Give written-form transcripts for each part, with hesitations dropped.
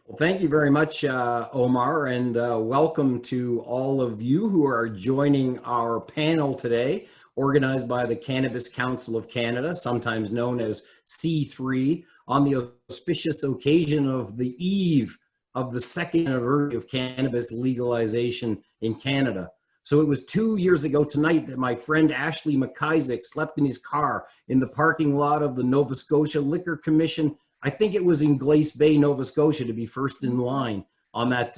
Well, thank you very much, Omar, and welcome to all of you who are joining our panel today, organized by the Cannabis Council of Canada, sometimes known as C3, on the auspicious occasion of the eve of the second anniversary of cannabis legalization in Canada. So it was 2 years ago tonight that my friend Ashley McIsaac slept in his car in the parking lot of the Nova Scotia Liquor Commission. I think it was in Glace Bay, Nova Scotia, to be first in line on that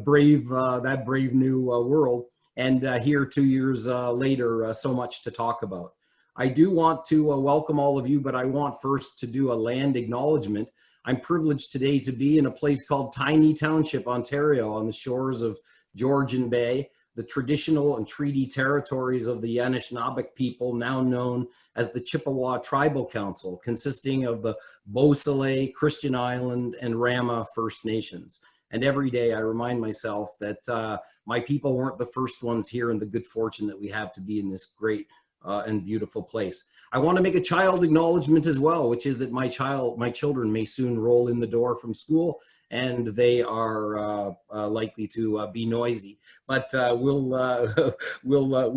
brave new world. And here, 2 years later, so much to talk about. I do want to welcome all of you, but I want first to do a land acknowledgement. I'm privileged today to be in a place called Tiny Township, Ontario, on the shores of Georgian Bay, the traditional and treaty territories of the Anishinaabe people, now known as the Chippewa Tribal Council, consisting of the Beausoleil, Christian Island, and Rama First Nations. And every day I remind myself that my people weren't the first ones here, and the good fortune that we have to be in this great and beautiful place. I want to make a child acknowledgement as well, which is that my children may soon roll in the door from school, and they are likely to be noisy, but we'll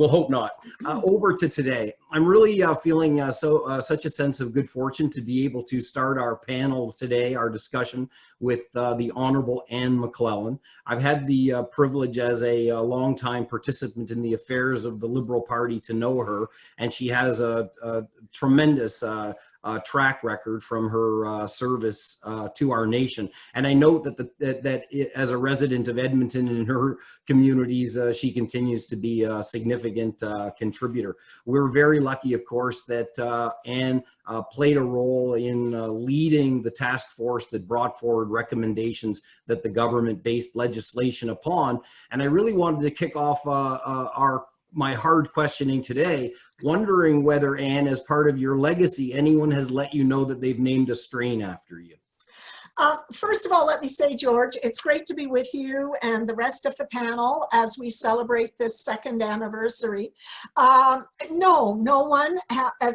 hope not. Over to today, I'm really feeling such a sense of good fortune to be able to start our panel today, our discussion with the Honorable Anne McLellan. I've had the privilege as a longtime participant in the affairs of the Liberal Party to know her, and she has a tremendous track record from her service to our nation. And I note that as a resident of Edmonton and her communities, she continues to be a significant contributor. We're very lucky, of course, that Anne played a role in leading the task force that brought forward recommendations that the government based legislation upon. And I really wanted to kick off my hard questioning today, wondering whether, Anne, as part of your legacy, anyone has let you know that they've named a strain after you. First of all, let me say, George, it's great to be with you and the rest of the panel as we celebrate this second anniversary. No one,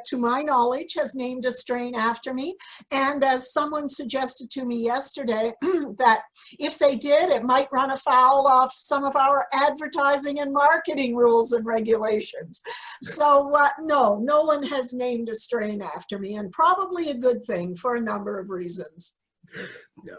to my knowledge, has named a strain after me. And as someone suggested to me yesterday, that if they did, it might run afoul of some of our advertising and marketing rules and regulations. So no one has named a strain after me, and probably a good thing for a number of reasons.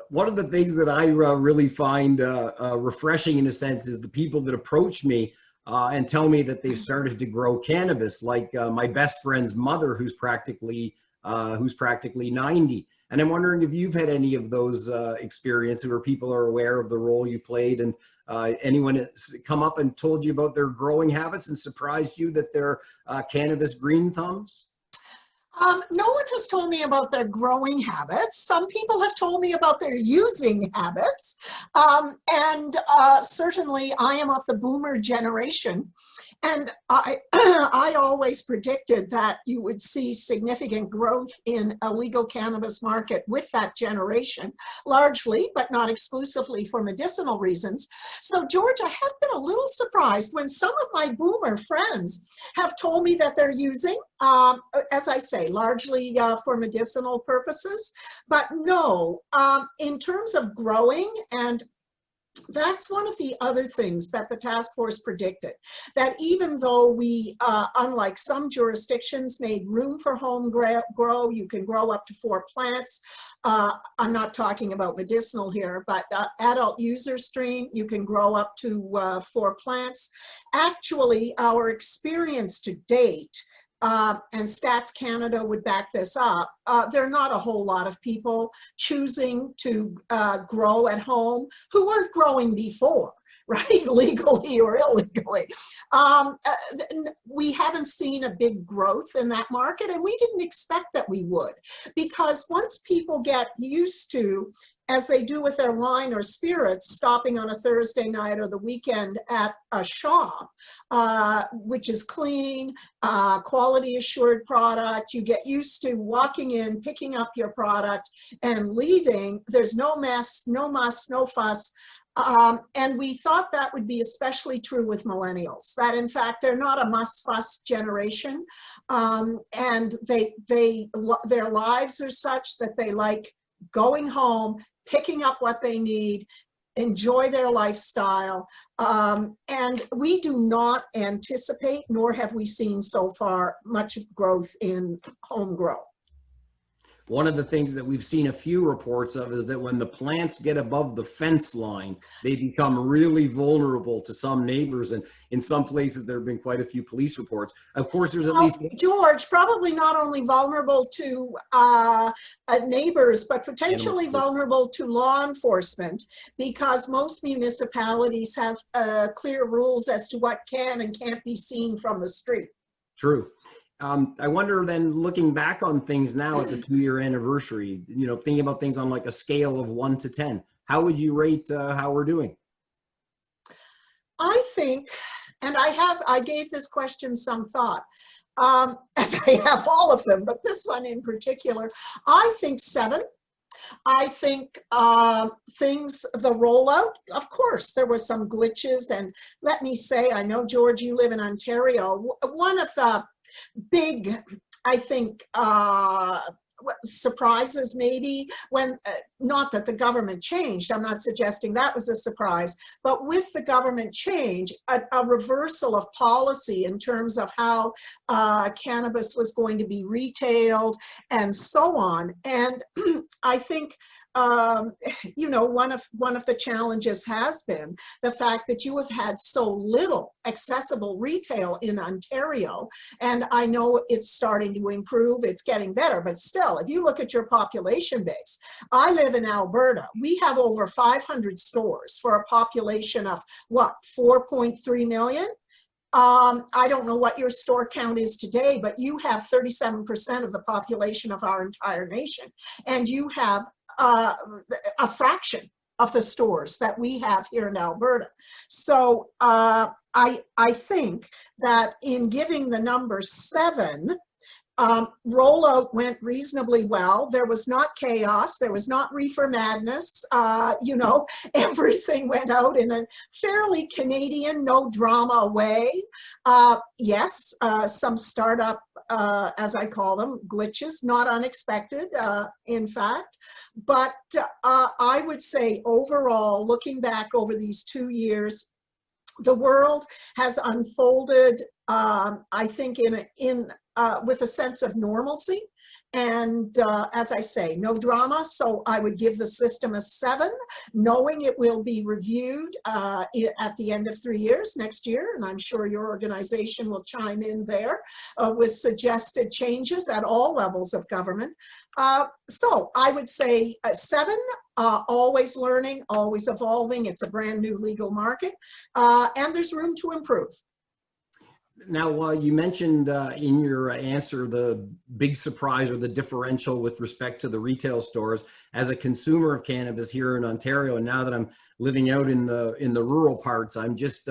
One of the things that I really find refreshing, in a sense, is the people that approach me and tell me that they've started to grow cannabis, like my best friend's mother, who's practically 90. And I'm wondering if you've had any of those experiences where people are aware of the role you played, and anyone has come up and told you about their growing habits and surprised you that they're cannabis green thumbs? No one has told me about their growing habits. Some people have told me about their using habits. Certainly I am of the boomer generation. And I always predicted that you would see significant growth in a legal cannabis market with that generation, largely, but not exclusively, for medicinal reasons. So, George, I have been a little surprised when some of my boomer friends have told me that they're using, as I say, largely for medicinal purposes. But no, in terms of growing, and that's one of the other things that the task force predicted, that even though we, unlike some jurisdictions, made room for home grow, you can grow up to 4 plants. I'm not talking about medicinal here, but adult user strain, you can grow up to 4 plants. Actually, our experience to date, and Stats Canada would back this up, there are not a whole lot of people choosing to grow at home who weren't growing before, right, legally or illegally. We haven't seen a big growth in that market, and we didn't expect that we would, because once people get used to, as they do with their wine or spirits, stopping on a Thursday night or the weekend at a shop, which is clean, quality assured product, you get used to walking in, picking up your product and leaving. There's no mess, no muss, no fuss. And we thought that would be especially true with millennials, that in fact, they're not a muss-fuss generation. And their lives are such that they like going home, picking up what they need, enjoy their lifestyle. And we do not anticipate, nor have we seen so far, much growth in home grow. One of the things that we've seen a few reports of is that when the plants get above the fence line, they become really vulnerable to some neighbors. And in some places, there have been quite a few police reports. Of course, there's at least... George, probably not only vulnerable to neighbors, but potentially vulnerable to law enforcement, because most municipalities have clear rules as to what can and can't be seen from the street. True. I wonder then, looking back on things now at the 2-year anniversary, you know, thinking about things on like a scale of 1 to 10, how would you rate how we're doing? I think, and I gave this question some thought, as I have all of them, but this one in particular, I think 7. I think the rollout, of course, there were some glitches. And let me say, I know, George, you live in Ontario. One of the big, I think, surprises maybe when, not that the government changed, I'm not suggesting that was a surprise, but with the government change, a reversal of policy in terms of how cannabis was going to be retailed and so on. And I think, you know, one of the challenges has been the fact that you have had so little accessible retail in Ontario. And I know it's starting to improve, it's getting better, but still, if you look at your population base, I live in Alberta. We have over 500 stores for a population of what, 4.3 million? I don't know what your store count is today, but you have 37% of the population of our entire nation. And you have a fraction of the stores that we have here in Alberta. So I think that in giving the number 7, rollout went reasonably well. There was not chaos. There was not reefer madness. You know, everything went out in a fairly Canadian, no drama way. Yes, some startup, as I call them, glitches, not unexpected, in fact. But I would say overall, looking back over these 2 years, the world has unfolded, I think, with a sense of normalcy. And as I say, no drama. So I would give the system a 7, knowing it will be reviewed at the end of 3 years next year. And I'm sure your organization will chime in there with suggested changes at all levels of government. So I would say 7, always learning, always evolving. It's a brand new legal market, and there's room to improve. Now, you mentioned in your answer the big surprise or the differential with respect to the retail stores. As a consumer of cannabis here in Ontario, and now that I'm living out in the rural parts, I'm just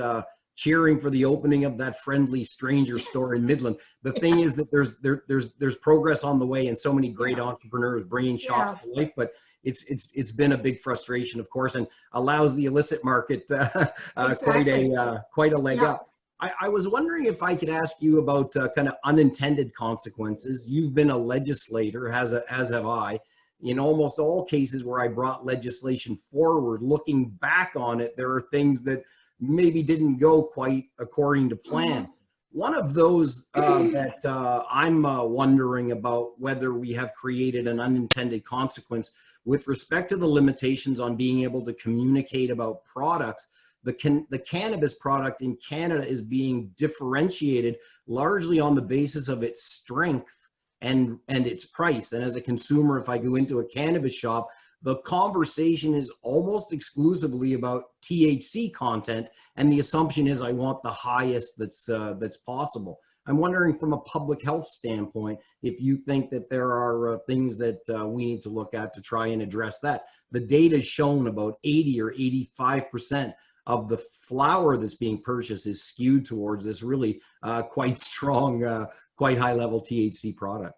cheering for the opening of that friendly stranger store in McLellan. The thing is that there's progress on the way, and so many great entrepreneurs bringing shops to life, but it's been a big frustration, of course, and allows the illicit market quite a leg up. I was wondering if I could ask you about kind of unintended consequences. You've been a legislator, as have I. In almost all cases where I brought legislation forward, looking back on it, there are things that maybe didn't go quite according to plan. One of those that I'm wondering about whether we have created an unintended consequence with respect to the limitations on being able to communicate about products. The cannabis product in Canada is being differentiated largely on the basis of its strength and its price. And as a consumer, if I go into a cannabis shop, the conversation is almost exclusively about THC content, and the assumption is I want the highest that's possible. I'm wondering, from a public health standpoint, if you think that there are things that we need to look at to try and address that. The data has shown about 80 or 85% of the flower that's being purchased is skewed towards this really quite strong, quite high level THC product.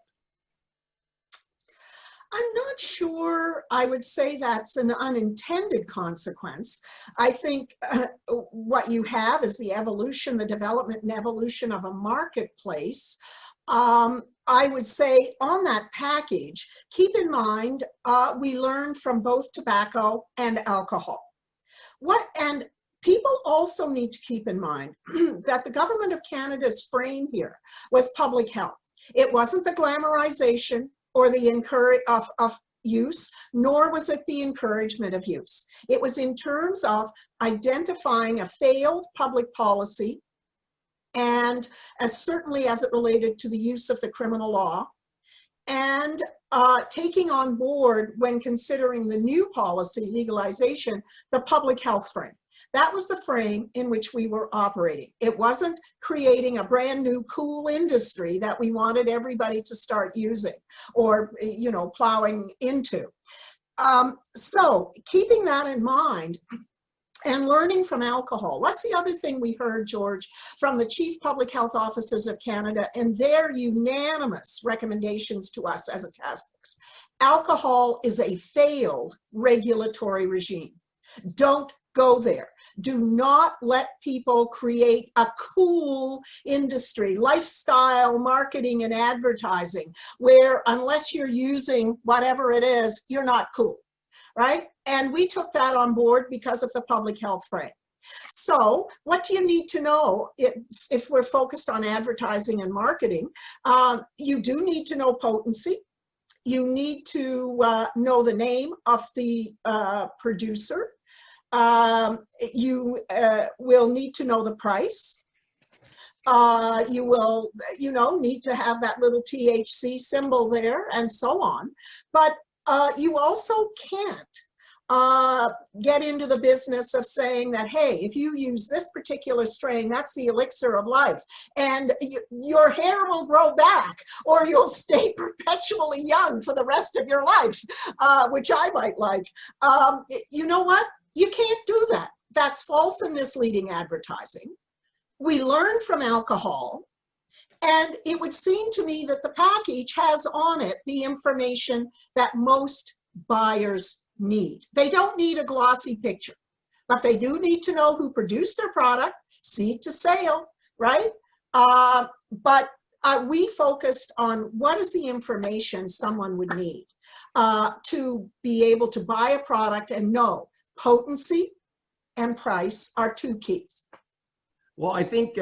I'm not sure I would say that's an unintended consequence. I think what you have is the evolution, the development and evolution of a marketplace. I would say on that package, keep in mind, we learned from both tobacco and alcohol. And people also need to keep in mind that the government of Canada's frame here was public health. It wasn't the glamorization or the encourage of use, nor was it the encouragement of use. It was in terms of identifying a failed public policy, and certainly as it related to the use of the criminal law, and taking on board, when considering the new policy, legalization, the public health frame. That was the frame in which we were operating. It wasn't creating a brand new cool industry that we wanted everybody to start using or, you know, plowing into. So keeping that in mind, and learning from alcohol. What's the other thing we heard, George, from the Chief Public Health Officers of Canada and their unanimous recommendations to us as a task force? Alcohol is a failed regulatory regime. Don't go there. Do not let people create a cool industry, lifestyle marketing and advertising, where unless you're using whatever it is, you're not cool. Right? And we took that on board because of the public health frame. So what do you need to know if we're focused on advertising and marketing? You do need to know potency. You need to know the name of the producer. You will need to know the price. You will, you know, need to have that little THC symbol there and so on. But you also can't get into the business of saying that, hey, if you use this particular strain, that's the elixir of life, and your hair will grow back, or you'll stay perpetually young for the rest of your life, which I might like. You know what? You can't do that. That's false and misleading advertising. We learned from alcohol. And it would seem to me that the package has on it the information that most buyers need. They don't need a glossy picture, but they do need to know who produced their product, seed to sale, right? But we focused on what is the information someone would need to be able to buy a product and know potency and price are two keys. Well, I think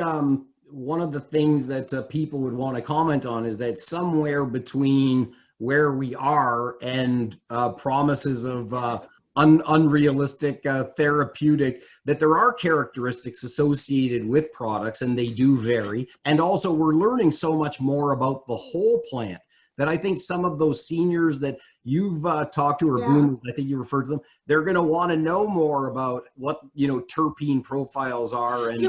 one of the things that people would want to comment on is that somewhere between where we are and promises of unrealistic therapeutic, that there are characteristics associated with products, and they do vary. And also we're learning so much more about the whole plant that I think some of those seniors that you've talked to, or boomers, I think you referred to them, they're going to want to know more about what, you know, terpene profiles are and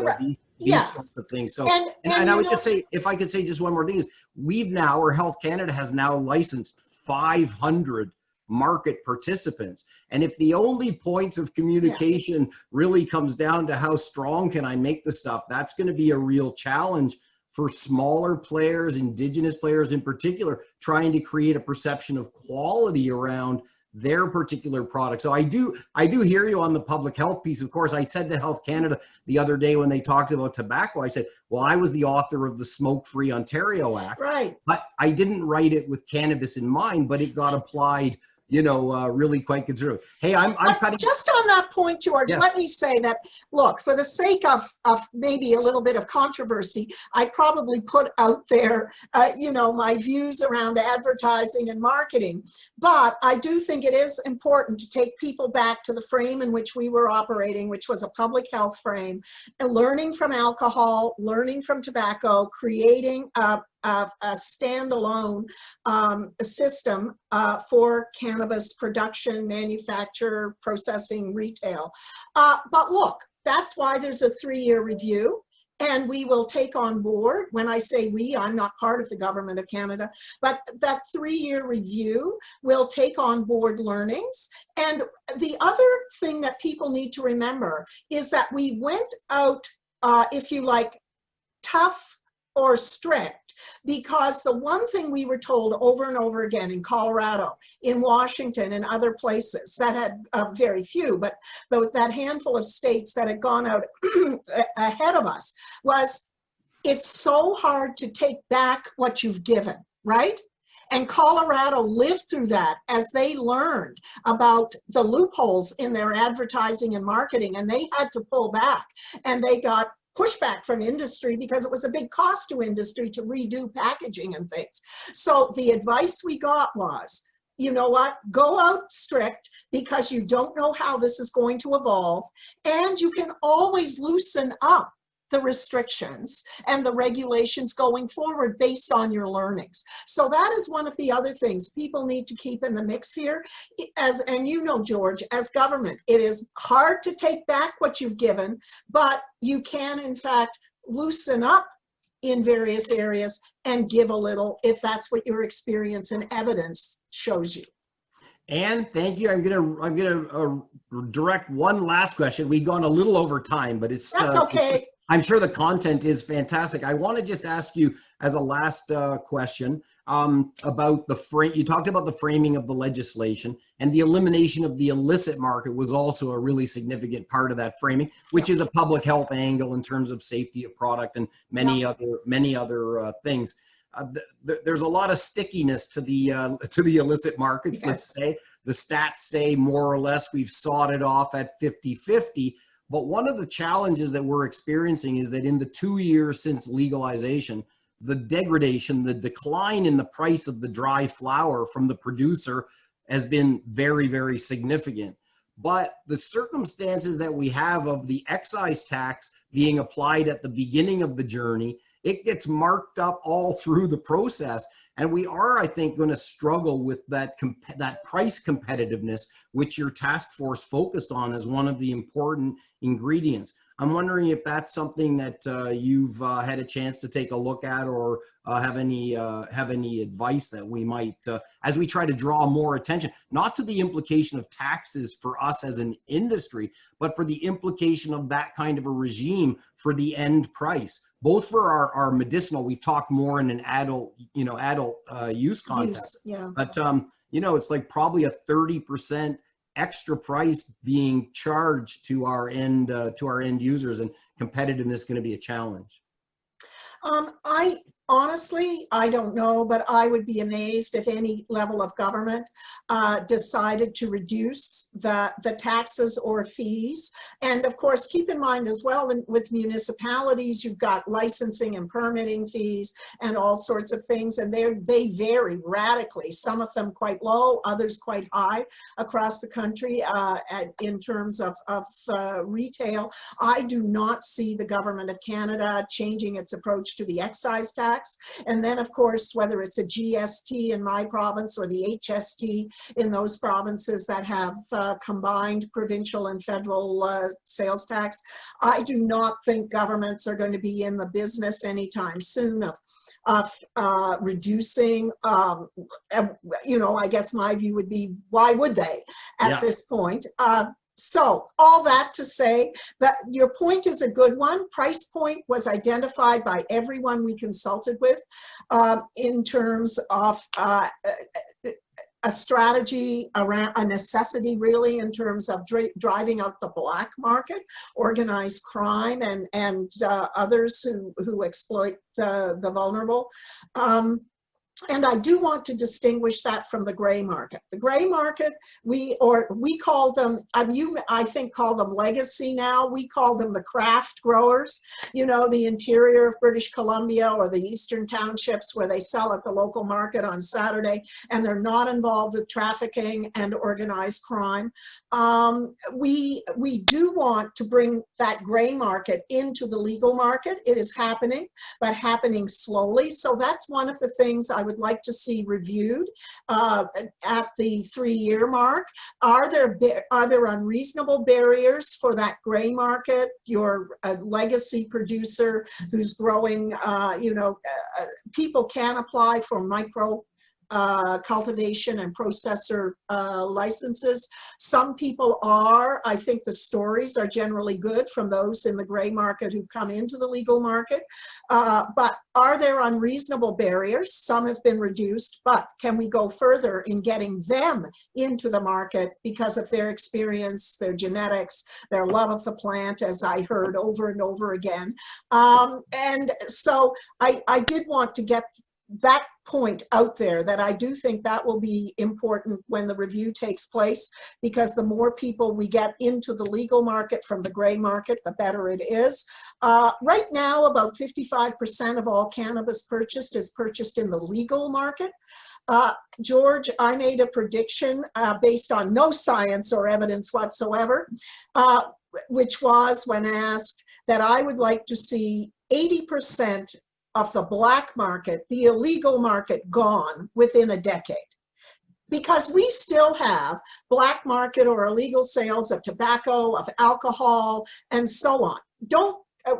these sorts of things. So, and I would just say, if I could say just one more thing, is we've now, or Health Canada has now licensed 500 market participants. And if the only points of communication really comes down to how strong can I make the stuff, that's going to be a real challenge for smaller players, Indigenous players in particular, trying to create a perception of quality around their particular product. So I do hear you on the public health piece. Of course, I said to Health Canada the other day when they talked about tobacco, I said, well, I was the author of the Smoke-Free Ontario Act, right? But I didn't write it with cannabis in mind, but it got applied, you know, really quite considerabely. Hey, I'm cutting. Just on that point, George, let me say that, look, for the sake of maybe a little bit of controversy, I probably put out there, you know, my views around advertising and marketing. But I do think it is important to take people back to the frame in which we were operating, which was a public health frame, and learning from alcohol, learning from tobacco, creating a standalone system for cannabis production, manufacture, processing, retail. But look, that's why there's a 3-year review. And we will take on board, when I say we, I'm not part of the government of Canada, but that 3-year review will take on board learnings. And the other thing that people need to remember is that we went out, if you like, tough or strict, because the one thing we were told over and over again in Colorado, in Washington, and other places that had very few, but that handful of states that had gone out ahead of us, was it's so hard to take back what you've given, right? And Colorado lived through that as they learned about the loopholes in their advertising and marketing, and they had to pull back, and they got pushback from industry because it was a big cost to industry to redo packaging and things. So the advice we got was, you know what, go out strict because you don't know how this is going to evolve, and you can always loosen up the restrictions and the regulations going forward based on your learnings. So that is one of the other things people need to keep in the mix here. And you know, George, as government, it is hard to take back what you've given, but you can in fact loosen up in various areas and give a little if that's what your experience and evidence shows you. And thank you. I'm gonna direct one last question. We've gone a little over time, but that's okay. I'm sure the content is fantastic. I want to just ask you as a last question about the frame. You talked about the framing of the legislation, and the elimination of the illicit market was also a really significant part of that framing, which is a public health angle in terms of safety of product and many other things. There's a lot of stickiness to the illicit markets. Yes. Let's say the stats say more or less we've sawed it off at 50-50. But one of the challenges that we're experiencing is that in the 2 years since legalization, the degradation, the decline in the price of the dry flower from the producer has been very, very significant. But the circumstances that we have of the excise tax being applied at the beginning of the journey, it gets marked up all through the process. And we are, I think, going to struggle with that price competitiveness, which your task force focused on as one of the important ingredients. I'm wondering if that's something that you've had a chance to take a look at, or have any advice that we might, as we try to draw more attention, not to the implication of taxes for us as an industry, but for the implication of that kind of a regime for the end price, both for our medicinal. We've talked more in an adult use context, yeah. But it's like probably a 30% extra price being charged to our end users, and competitiveness is going to be a challenge. I don't know, but I would be amazed if any level of government decided to reduce the taxes or fees. And of course, keep in mind as well, with municipalities, you've got licensing and permitting fees and all sorts of things, and they vary radically. Some of them quite low, others quite high across the country in terms of retail. I do not see the government of Canada changing its approach to the excise tax. And then, of course, whether it's a GST in my province or the HST in those provinces that have combined provincial and federal sales tax, I do not think governments are going to be in the business anytime soon of reducing, I guess my view would be, why would they at this point? So all that to say that your point is a good one. Price point was identified by everyone we consulted with in terms of a strategy around a necessity, really, in terms of driving out the black market, organized crime, and others who exploit the vulnerable. And I do want to distinguish that from the gray market. The gray market, we call them, I think call them legacy now. We call them the craft growers, the interior of British Columbia or the eastern townships where they sell at the local market on Saturday, and they're not involved with trafficking and organized crime. We do want to bring that gray market into the legal market. It is happening, but happening slowly. So that's one of the things I would like to see reviewed at the 3-year mark. Are there unreasonable barriers for that gray market? You're a legacy producer who's growing, people can apply for micro cultivation and processor licenses. Some people are. I think the stories are generally good from those in the gray market who've come into the legal market. But are there unreasonable barriers? Some have been reduced, but can we go further in getting them into the market because of their experience, their genetics, their love of the plant, as I heard over and over again. And so I did want to get that point out there, that I do think that will be important when the review takes place, because the more people we get into the legal market from the gray market, the better it is. Right now, about 55% of all cannabis purchased is purchased in the legal market. George, I made a prediction based on no science or evidence whatsoever, which was, when asked, that I would like to see 80% of the black market, the illegal market, gone within a decade. Because we still have black market or illegal sales of tobacco, of alcohol, and so on.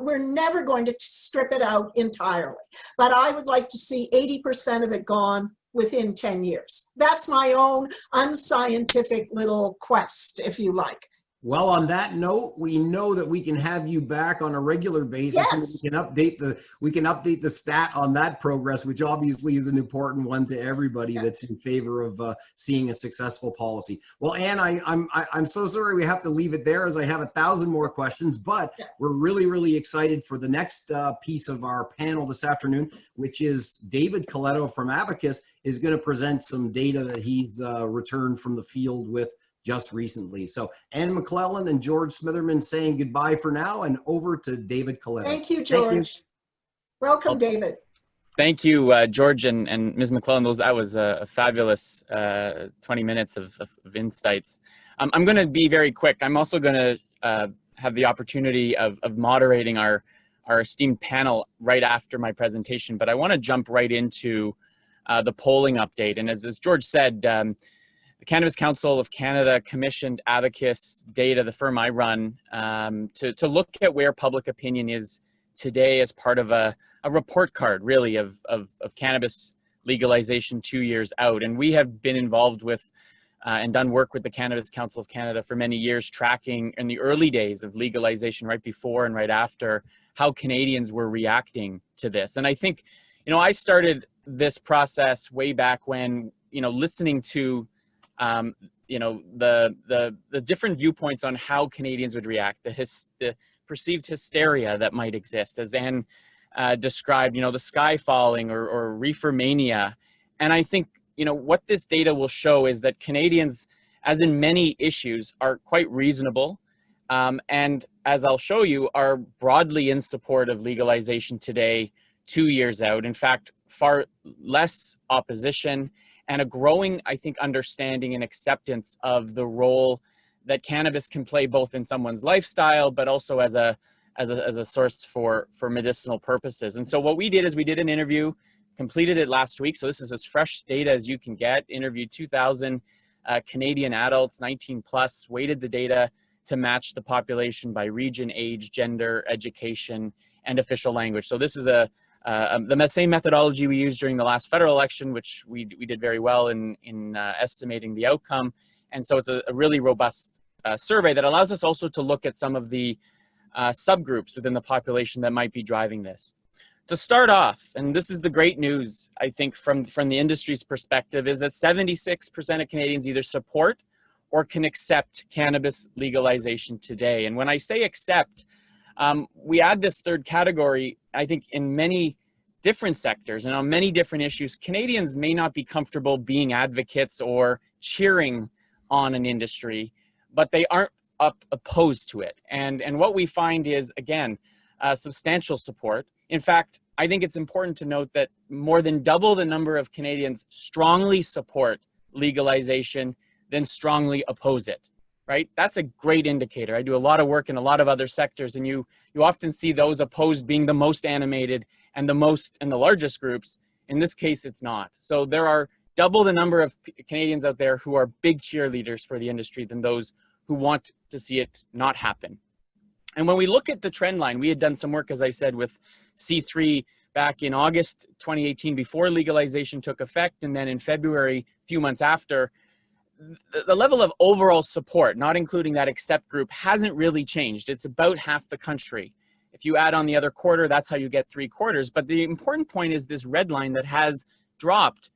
We're never going to strip it out entirely, but I would like to see 80% of it gone within 10 years. That's my own unscientific little quest, if you like. Well, on that note, we know that we can have you back on a regular basis. Yes. And we can update the stat on that progress, which obviously is an important one to everybody that's in favor of seeing a successful policy. Well, Anne, I'm so sorry we have to leave it there, as I have 1,000 more questions, but we're really, really excited for the next piece of our panel this afternoon, which is David Coletto from Abacus is going to present some data that he's returned from the field with just recently. So Anne McLellan and George Smitherman saying goodbye for now, and over to David Coletto. Thank you, George. Thank you. Welcome, David. Thank you, George and Ms. McLellan. That was a fabulous 20 minutes of insights. I'm going to be very quick. I'm also going to have the opportunity of moderating our esteemed panel right after my presentation, but I want to jump right into the polling update. And as George said, the Cannabis Council of Canada commissioned Abacus Data, the firm I run, to look at where public opinion is today as part of a report card, really, of cannabis legalization 2 years out. And we have been involved with and done work with the Cannabis Council of Canada for many years, tracking in the early days of legalization, right before and right after, how Canadians were reacting to this. And I think, I started this process way back when, listening to the different viewpoints on how Canadians would react, the perceived hysteria that might exist, as Anne described, the sky falling or reefer mania. And I think, what this data will show is that Canadians, as in many issues, are quite reasonable. And as I'll show you, are broadly in support of legalization today, 2 years out. In fact, far less opposition, and a growing, I think, understanding and acceptance of the role that cannabis can play both in someone's lifestyle, but also as a source for medicinal purposes. And so what we did is we did an interview, completed it last week. So this is as fresh data as you can get. Interviewed 2,000 Canadian adults, 19 plus, weighted the data to match the population by region, age, gender, education, and official language. So this is the same methodology we used during the last federal election, which we did very well in estimating the outcome. And so it's a really robust survey that allows us also to look at some of the subgroups within the population that might be driving this. To start off, and this is the great news, I think, from the industry's perspective, is that 76% of Canadians either support or can accept cannabis legalization today. And when I say accept, we add this third category, I think, in many different sectors and on many different issues. Canadians may not be comfortable being advocates or cheering on an industry, but they aren't opposed to it. And what we find is, again, substantial support. In fact, I think it's important to note that more than double the number of Canadians strongly support legalization than strongly oppose it, right? That's a great indicator. I do a lot of work in a lot of other sectors, and you often see those opposed being the most animated and the largest groups. In this case, it's not. So there are double the number of Canadians out there who are big cheerleaders for the industry than those who want to see it not happen. And when we look at the trend line, we had done some work, as I said, with C3 back in August 2018 before legalization took effect, and then in February, a few months after, the level of overall support, not including that accept group, hasn't really changed. It's about half the country. If you add on the other quarter, that's how you get 3/4. But the important point is this red line that has dropped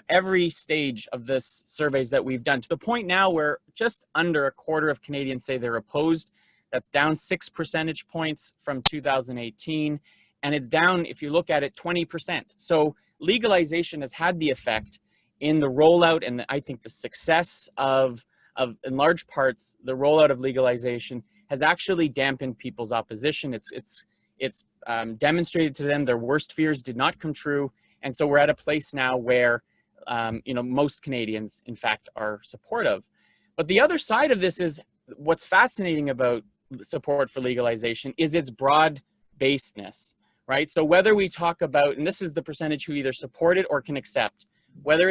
every stage of this surveys that we've done, to the point now where just under a quarter of Canadians say they're opposed. That's down 6 percentage points from 2018. And it's down, if you look at it, 20%. So legalization has had the effect in the rollout, and I think the success of in large parts, the rollout of legalization has actually dampened people's opposition. It's demonstrated to them their worst fears did not come true. And so we're at a place now where, most Canadians, in fact, are supportive. But the other side of this is what's fascinating about support for legalization is its broad-basedness, right? So whether we talk about, and this is the percentage who either support it or can accept, whether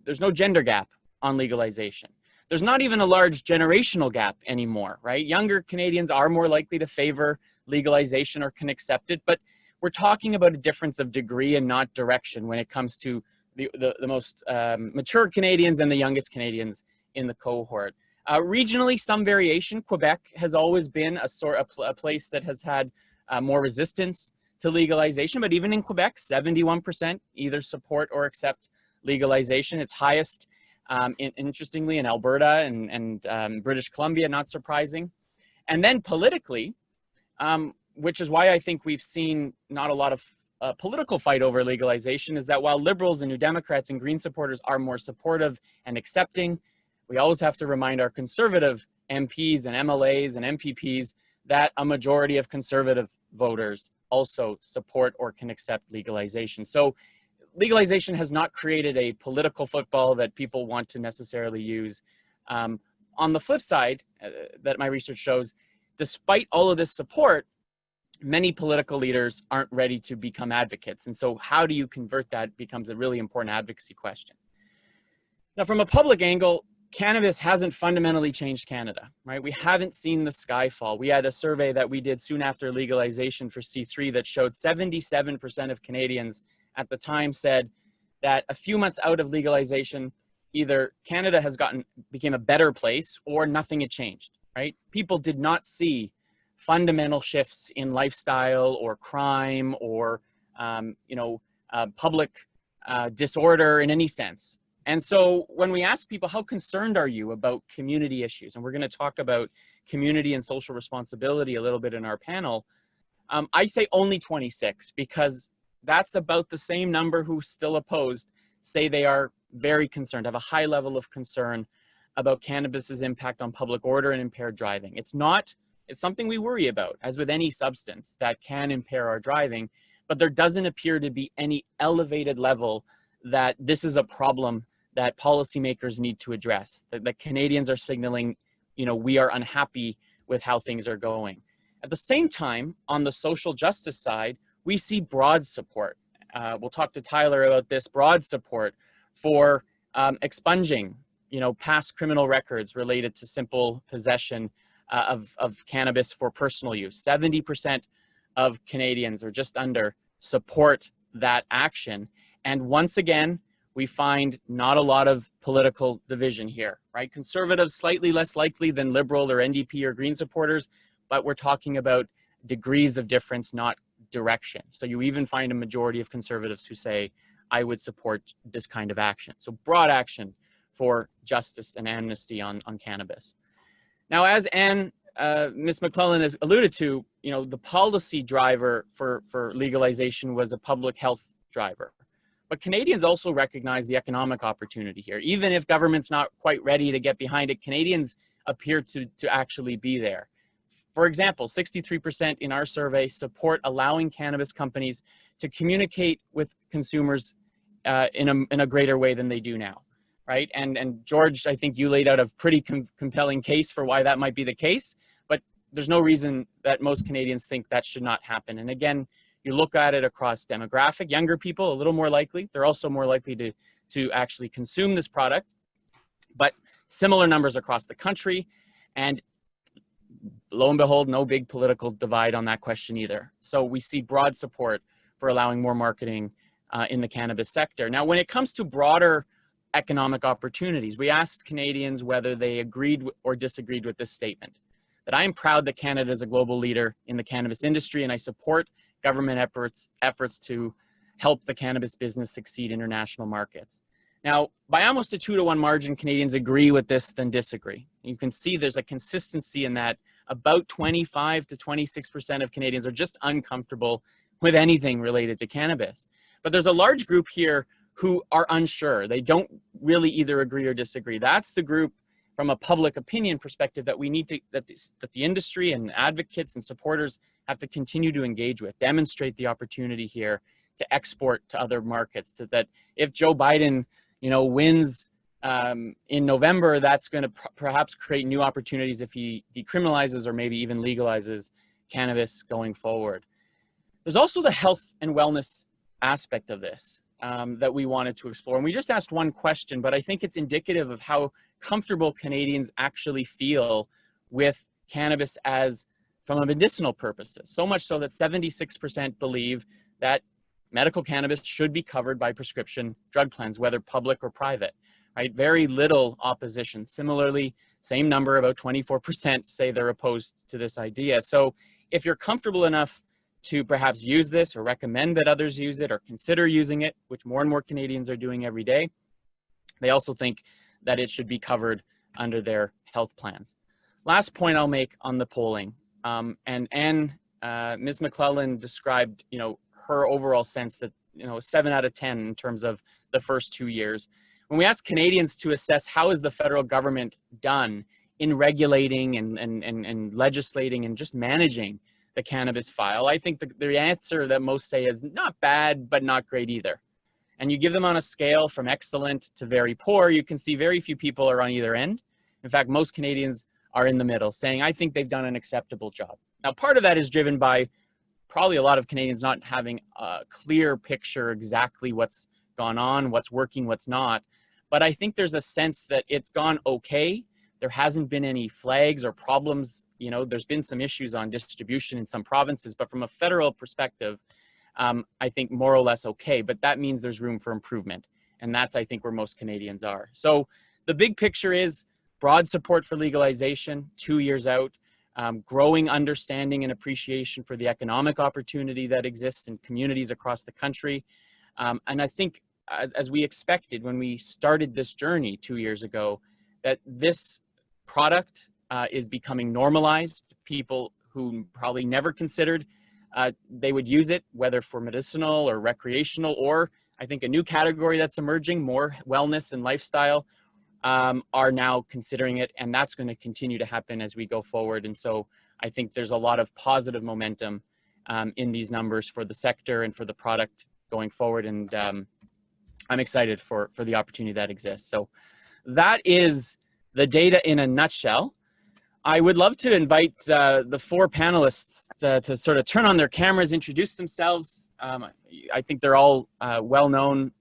there's no gender gap on legalization. There's not even a large generational gap anymore, right? Younger Canadians are more likely to favor legalization or can accept it, but we're talking about a difference of degree and not direction when it comes to the most mature Canadians and the youngest Canadians in the cohort. Regionally, some variation. Quebec has always been a place that has had more resistance to legalization, but even in Quebec, 71% either support or accept legalization. It's highest, interestingly, in Alberta and British Columbia, not surprising. And then politically, which is why I think we've seen not a lot of political fight over legalization, is that while Liberals and New Democrats and Green supporters are more supportive and accepting, we always have to remind our Conservative MPs and MLAs and MPPs that a majority of Conservative voters also support or can accept legalization. So legalization has not created a political football that people want to necessarily use. On the flip side, that my research shows, despite all of this support, many political leaders aren't ready to become advocates. And so how do you convert that becomes a really important advocacy question. Now, from a public angle, cannabis hasn't fundamentally changed Canada, right? We haven't seen the sky fall. We had a survey that we did soon after legalization for C3 that showed 77% of Canadians at the time said that a few months out of legalization, either Canada became a better place or nothing had changed, right? People did not see fundamental shifts in lifestyle or crime or, public disorder in any sense. And so when we ask people, how concerned are you about community issues? And we're going to talk about community and social responsibility a little bit in our panel. I say only 26, because that's about the same number who still opposed say they are very concerned, have a high level of concern about cannabis's impact on public order and impaired driving. It's something we worry about, as with any substance that can impair our driving, but there doesn't appear to be any elevated level that this is a problem that policymakers need to address, that Canadians are signaling, we are unhappy with how things are going. At the same time, on the social justice side, we see broad support. We'll talk to Tyler about this, broad support for expunging, past criminal records related to simple possession of cannabis for personal use. 70% of Canadians, or just under, support that action. And once again, we find not a lot of political division here, right? Conservatives slightly less likely than Liberal or NDP or Green supporters, but we're talking about degrees of difference, not direction. So you even find a majority of Conservatives who say, I would support this kind of action. So broad action for justice and amnesty on cannabis. Now, as Ms. McLellan has alluded to, the policy driver for legalization was a public health driver. But Canadians also recognize the economic opportunity here. Even if government's not quite ready to get behind it, Canadians appear to actually be there. For example, 63% in our survey support allowing cannabis companies to communicate with consumers in a greater way than they do now, right? And George, I think you laid out a pretty compelling case for why that might be the case, but there's no reason that most Canadians think that should not happen. And again, you look at it across demographic, younger people, a little more likely. They're also more likely to actually consume this product, but similar numbers across the country. And lo and behold, no big political divide on that question either. So we see broad support for allowing more marketing in the cannabis sector. Now, when it comes to broader economic opportunities, we asked Canadians whether they agreed or disagreed with this statement, that I am proud that Canada is a global leader in the cannabis industry, and I support government efforts to help the cannabis business succeed in international markets. Now, by almost a 2-to-1 margin, Canadians agree with this than disagree. You can see there's a consistency in that about 25 to 26% of Canadians are just uncomfortable with anything related to cannabis. But there's a large group here who are unsure. They don't really either agree or disagree. That's the group from a public opinion perspective that we need to, that the industry and advocates and supporters have to continue to engage with, demonstrate the opportunity here to export to other markets, so that if Joe Biden, wins in November, that's going to perhaps create new opportunities if he decriminalizes or maybe even legalizes cannabis going forward. There's also the health and wellness aspect of this that we wanted to explore. And we just asked one question, but I think it's indicative of how comfortable Canadians actually feel with cannabis as from a medicinal purposes. So much so that 76% believe that medical cannabis should be covered by prescription drug plans, whether public or private, right? Very little opposition. Similarly, same number, about 24% say they're opposed to this idea. So if you're comfortable enough to perhaps use this or recommend that others use it or consider using it, which more and more Canadians are doing every day, they also think that it should be covered under their health plans. Last point I'll make on the polling, and Ms. McLellan described, her overall sense that, 7 out of 10 in terms of the first 2 years. When we ask Canadians to assess how is the federal government done in regulating and legislating and just managing the cannabis file, I think the answer that most say is not bad, but not great either. And you give them on a scale from excellent to very poor, you can see very few people are on either end. In fact, most Canadians are in the middle, saying, I think they've done an acceptable job. Now, part of that is driven by probably a lot of Canadians not having a clear picture exactly what's gone on, what's working, what's not. But I think there's a sense that it's gone okay. There hasn't been any flags or problems. There's been some issues on distribution in some provinces, but from a federal perspective, I think more or less okay. But that means there's room for improvement. And that's, I think, where most Canadians are. So the big picture is broad support for legalization 2 years out, growing understanding and appreciation for the economic opportunity that exists in communities across the country. And I think, as we expected when we started this journey 2 years ago, that this product is becoming normalized. People who probably never considered they would use it, whether for medicinal or recreational, or I think a new category that's emerging, more wellness and lifestyle, are now considering it, and that's going to continue to happen as we go forward. And so I think there's a lot of positive momentum in these numbers for the sector and for the product going forward, and I'm excited for the opportunity that exists. So that is the data in a nutshell. I would love to invite the 4 panelists to sort of turn on their cameras, introduce themselves. I think they're all well-known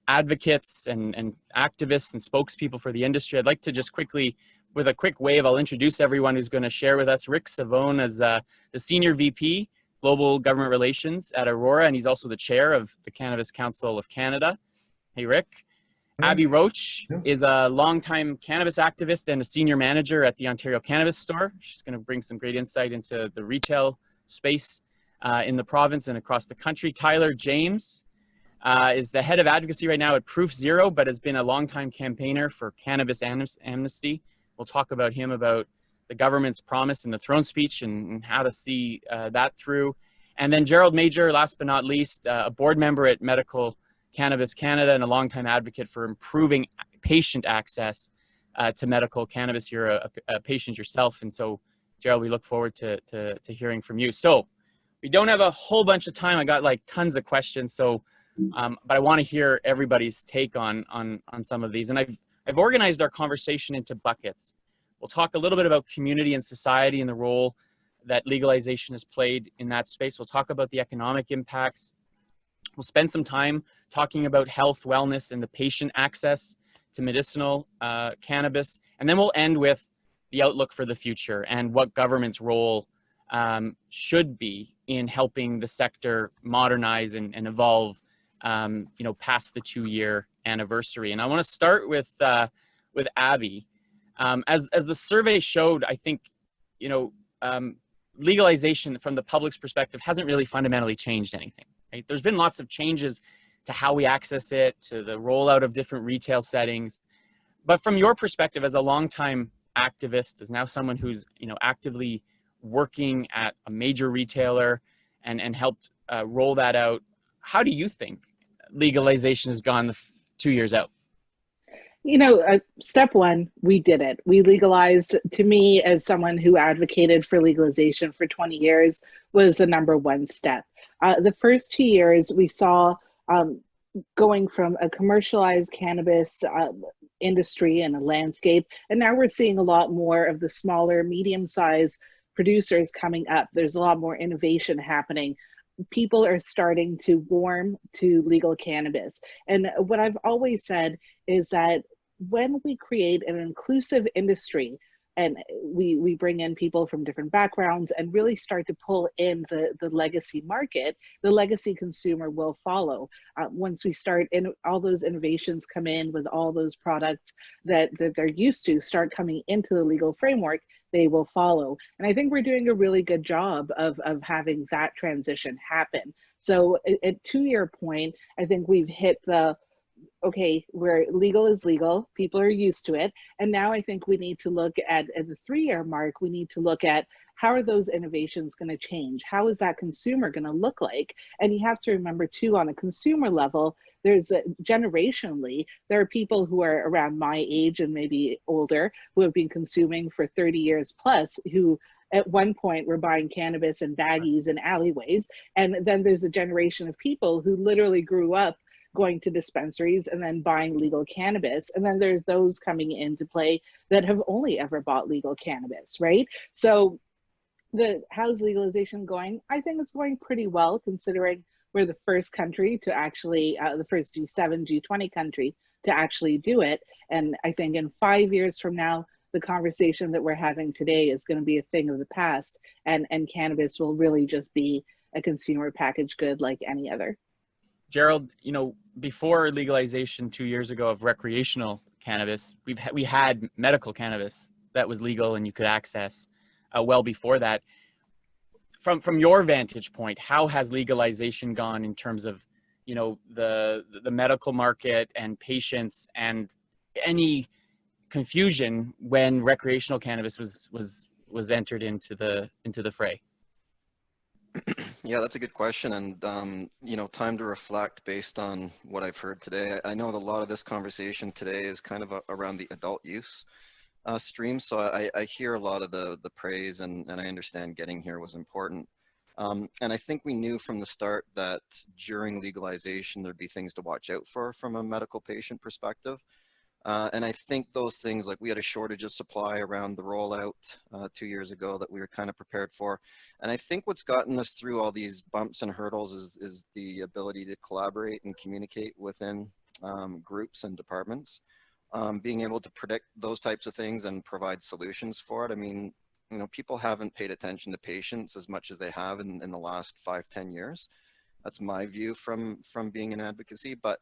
advocates and activists and spokespeople for the industry. I'd like to just quickly, with a quick wave, I'll introduce everyone who's going to share with us. Rick Savone is the Senior VP, Global Government Relations at Aurora, and he's also the chair of the Cannabis Council of Canada. Hey, Rick. Abby Roach is a longtime cannabis activist and a senior manager at the Ontario Cannabis Store. She's going to bring some great insight into the retail space in the province and across the country. Tyler James is the head of advocacy right now at Proof Zero, but has been a longtime campaigner for cannabis amnesty. We'll talk about him, about the government's promise in the throne speech and how to see that through. And then Gerald Major, last but not least, a board member at Medical Cannabis Canada and a longtime advocate for improving patient access to medical cannabis. You're a patient yourself, and so Gerald, we look forward to hearing from you. So we don't have a whole bunch of time. I got like tons of questions, so but I want to hear everybody's take on some of these. And I've organized our conversation into buckets. We'll talk a little bit about community and society and the role that legalization has played in that space. We'll talk about the economic impacts. We'll spend some time talking about health, wellness, and the patient access to medicinal cannabis. And then we'll end with the outlook for the future and what government's role should be in helping the sector modernize and evolve, past the 2-year anniversary. And I want to start with Abby. As the survey showed, I think, legalization from the public's perspective hasn't really fundamentally changed anything. Right? There's been lots of changes to how we access it, to the rollout of different retail settings. But from your perspective as a longtime activist, as now someone who's actively working at a major retailer and helped roll that out, how do you think legalization has gone the 2 years out? Step one, we did it. We legalized. To me, as someone who advocated for legalization for 20 years, was the number one step. The first 2 years, we saw going from a commercialized cannabis industry and a landscape, and now we're seeing a lot more of the smaller, medium-sized producers coming up. There's a lot more innovation happening. People are starting to warm to legal cannabis. And what I've always said is that when we create an inclusive industry and we bring in people from different backgrounds and really start to pull in the legacy market, the legacy consumer will follow. Once we start in, all those innovations come in with all those products that they're used to start coming into the legal framework, they will follow. And I think we're doing a really good job of having that transition happen. So at 2-year point, I think we've hit okay, where legal is legal, people are used to it. And now I think we need to look at the 3-year mark, we need to look at how are those innovations going to change? How is that consumer going to look like? And you have to remember too, on a consumer level, generationally, there are people who are around my age and maybe older who have been consuming for 30 years plus, who at one point were buying cannabis in baggies in alleyways. And then there's a generation of people who literally grew up going to dispensaries and then buying legal cannabis. And then there's those coming into play that have only ever bought legal cannabis, right? So how's legalization going? I think it's going pretty well, considering we're the first country to actually, the first G7, G20 country to actually do it. And I think in 5 years from now, the conversation that we're having today is going to be a thing of the past, and cannabis will really just be a consumer packaged good like any other. Gerald, before legalization 2 years ago of recreational cannabis, we had medical cannabis that was legal and you could access well before that. From your vantage point, how has legalization gone in terms of, the medical market and patients, and any confusion when recreational cannabis was entered into the fray? Yeah, that's a good question. And, time to reflect based on what I've heard today. I know that a lot of this conversation today is kind of around the adult use stream. So I hear a lot of the praise, and I understand getting here was important. And I think we knew from the start that during legalization, there'd be things to watch out for from a medical patient perspective. And I think those things, like we had a shortage of supply around the rollout 2 years ago that we were kind of prepared for. And I think what's gotten us through all these bumps and hurdles is the ability to collaborate and communicate within groups and departments. Being able to predict those types of things and provide solutions for it. I mean, people haven't paid attention to patients as much as they have in the last 5-10 years. That's my view from being in advocacy. But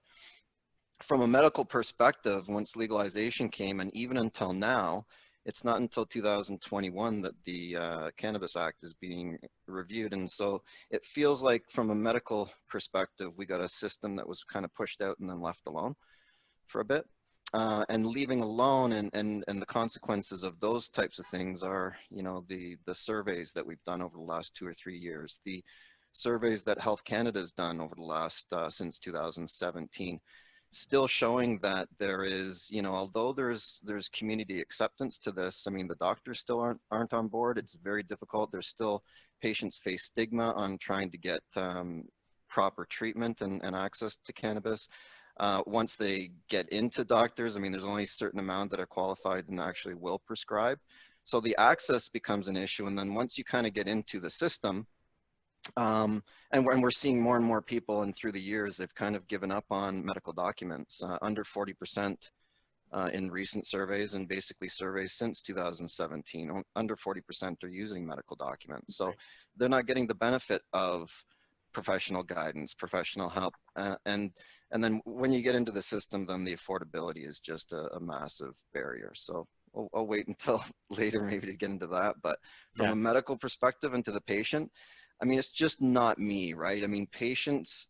from a medical perspective, once legalization came, and even until now, it's not until 2021 that the Cannabis Act is being reviewed. And so it feels like from a medical perspective, we got a system that was kind of pushed out and then left alone for a bit. And leaving alone and the consequences of those types of things are, the surveys that we've done over the last 2 or 3 years, the surveys that Health Canada has done over the last, since 2017, still showing that there is, although there's community acceptance to this, I mean, the doctors still aren't on board. It's very difficult. There's still, patients face stigma on trying to get proper treatment and access to cannabis. Once they get into doctors, I mean, there's only a certain amount that are qualified and actually will prescribe. So the access becomes an issue. And then once you kind of get into the system, and we're seeing more and more people, and through the years, they've kind of given up on medical documents. Under 40% in recent surveys, and basically surveys since 2017. Under 40% are using medical documents. So they're not getting the benefit of professional guidance, professional help. And then when you get into the system, then the affordability is just a massive barrier. So I'll wait until later maybe to get into that. But from a medical perspective and to the patient, I mean, it's just not me, right? I mean, patients,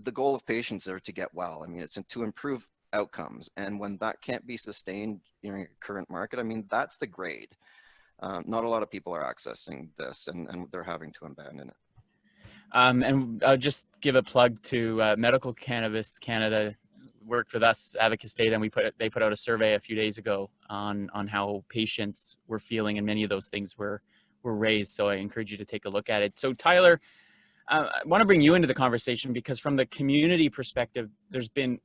the goal of patients are to get well. I mean, it's to improve outcomes. And when that can't be sustained during a current market, I mean, that's the grade. Not a lot of people are accessing this, and they're having to abandon it. And I'll just give a plug to Medical Cannabis Canada. Worked with us, Abacus Data, and they put out a survey a few days ago on how patients were feeling, and many of those things were raised. So I encourage you to take a look at it. So Tyler, I want to bring you into the conversation, because from the community perspective, there's been,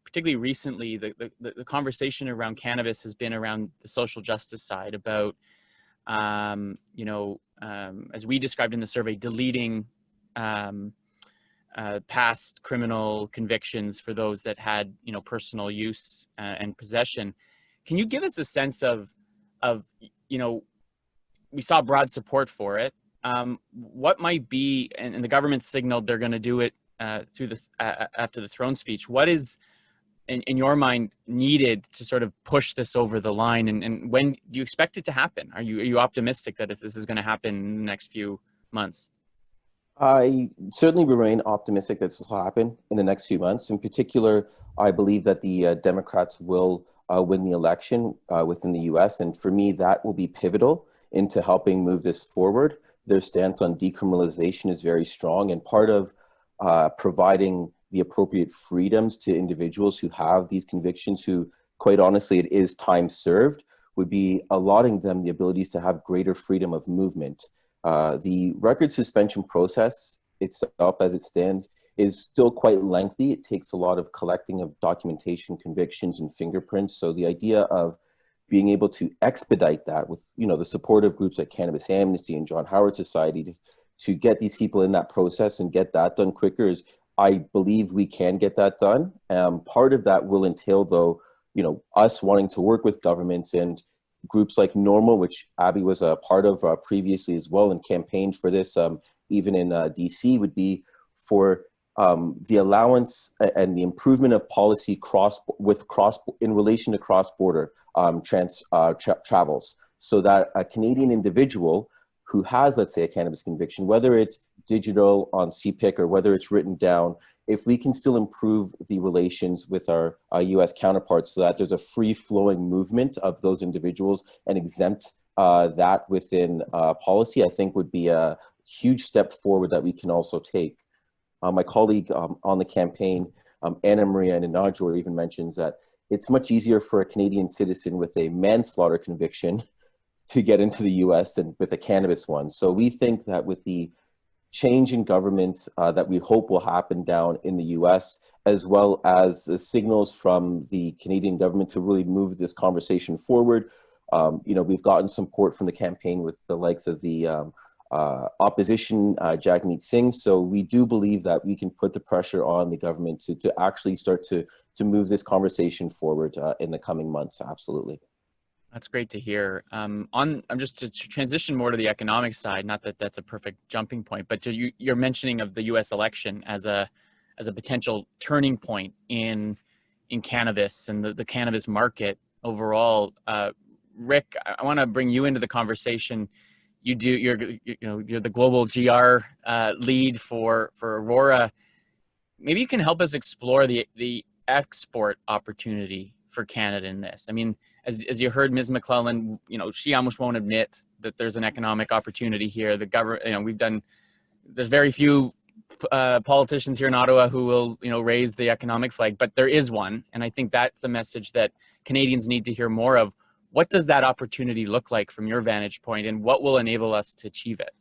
particularly recently, the conversation around cannabis has been around the social justice side, about, as we described in the survey, deleting past criminal convictions for those that had, personal use and possession. Can you give us a sense of, we saw broad support for it. What might be, and the government signaled they're going to do it through after the throne speech. What is, in your mind, needed to sort of push this over the line? And when do you expect it to happen? Are you optimistic that if this is going to happen in the next few months? I certainly remain optimistic that this will happen in the next few months. In particular, I believe that the Democrats will win the election within the US. And for me, that will be pivotal into helping move this forward. Their stance on decriminalization is very strong, and part of providing the appropriate freedoms to individuals who have these convictions, who, quite honestly, it is time served, would be allotting them the abilities to have greater freedom of movement. The record suspension process itself, as it stands, is still quite lengthy. It takes a lot of collecting of documentation, convictions, and fingerprints. So the idea of being able to expedite that with, the support of groups like Cannabis Amnesty and John Howard Society to get these people in that process and get that done quicker, is, I believe we can get that done. Part of that will entail, though, us wanting to work with governments and groups like NORML, which Abby was a part of previously as well, and campaigned for this even in DC, would be for the allowance and the improvement of policy in relation to cross-border travels, so that a Canadian individual who has, let's say, a cannabis conviction, whether it's digital on CPIC or whether it's written down, if we can still improve the relations with our US counterparts so that there's a free-flowing movement of those individuals and exempt that within policy, I think would be a huge step forward that we can also take. My colleague on the campaign, Anna Maria Ninajor, even mentions that it's much easier for a Canadian citizen with a manslaughter conviction to get into the US than with a cannabis one. So we think that with the change in governments that we hope will happen down in the US, as well as the signals from the Canadian government to really move this conversation forward. We've gotten support from the campaign with the likes of the opposition, Jagmeet Singh. So we do believe that we can put the pressure on the government to actually start to move this conversation forward in the coming months. Absolutely. That's great to hear. I'm just to transition more to the economic side, not that that's a perfect jumping point, but you're mentioning of the U.S. election as a potential turning point in cannabis and the cannabis market overall. Rick, I want to bring you into the conversation. You're the global GR lead for Aurora. Maybe you can help us explore the export opportunity for Canada in this. I mean, as you heard Ms. McLellan, she almost won't admit that there's an economic opportunity here. The government, there's very few politicians here in Ottawa who will, raise the economic flag, but there is one. And I think that's a message that Canadians need to hear more of. What does that opportunity look like from your vantage point, and what will enable us to achieve it?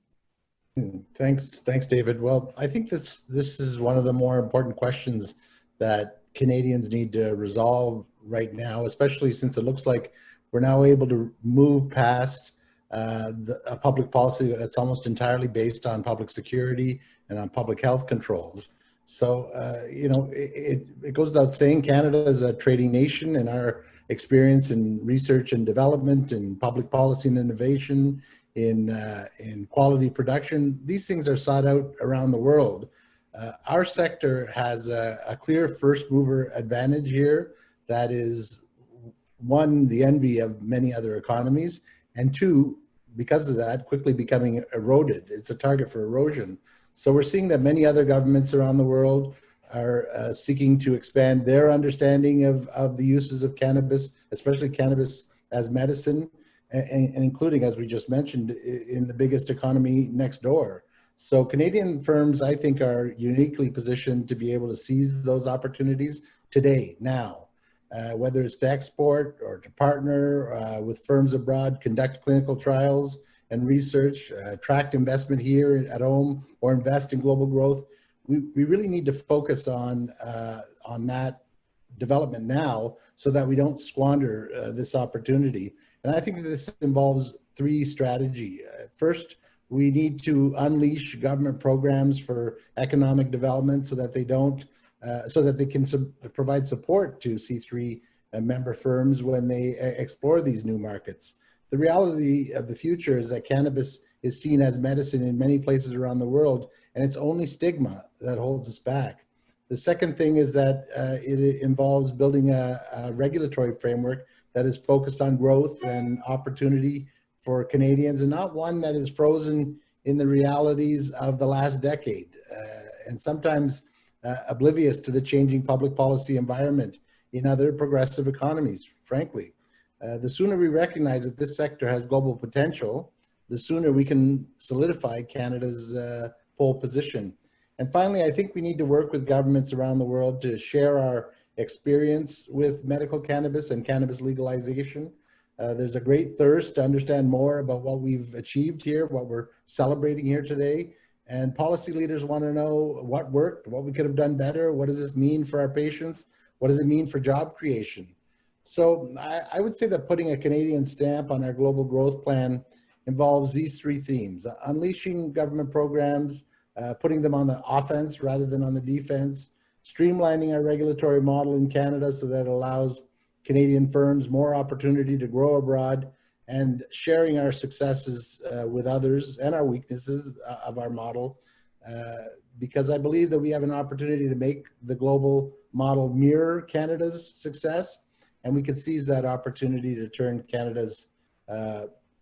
Thanks, David. Well, I think this is one of the more important questions that Canadians need to resolve right now, especially since it looks like we're now able to move past a public policy that's almost entirely based on public security and on public health controls. So, it goes without saying, Canada is a trading nation, and our experience in research and development, in public policy and innovation, in quality production, these things are sought out around the world. Our sector has a clear first mover advantage here that is, one, the envy of many other economies, and two, because of that, quickly becoming eroded. It's a target for erosion. So we're seeing that many other governments around the world are seeking to expand their understanding of the uses of cannabis, especially cannabis as medicine, and including, as we just mentioned, in the biggest economy next door. So Canadian firms, I think, are uniquely positioned to be able to seize those opportunities today, now. Whether it's to export or to partner with firms abroad, conduct clinical trials and research, attract investment here at home, or invest in global growth. We really need to focus on that development now so that we don't squander this opportunity. And I think that this involves three strategies. First, we need to unleash government programs for economic development so that they don't so that they can provide support to C3 member firms when they explore these new markets. The reality of the future is that cannabis is seen as medicine in many places around the world, and it's only stigma that holds us back. The second thing is that it involves building a regulatory framework that is focused on growth and opportunity for Canadians, and not one that is frozen in the realities of the last decade, and sometimes oblivious to the changing public policy environment in other progressive economies, frankly. The sooner we recognize that this sector has global potential, the sooner we can solidify Canada's pole position. And finally, I think we need to work with governments around the world to share our experience with medical cannabis and cannabis legalization. There's a great thirst to understand more about what we've achieved here, what we're celebrating here today. And policy leaders want to know what worked, what we could have done better, what does this mean for our patients, what does it mean for job creation? So I would say that putting a Canadian stamp on our global growth plan involves these three themes: unleashing government programs, putting them on the offense rather than on the defense, streamlining our regulatory model in Canada so that it allows Canadian firms more opportunity to grow abroad, and sharing our successes with others and our weaknesses of our model, because I believe that we have an opportunity to make the global model mirror Canada's success, and we can seize that opportunity to turn Canada's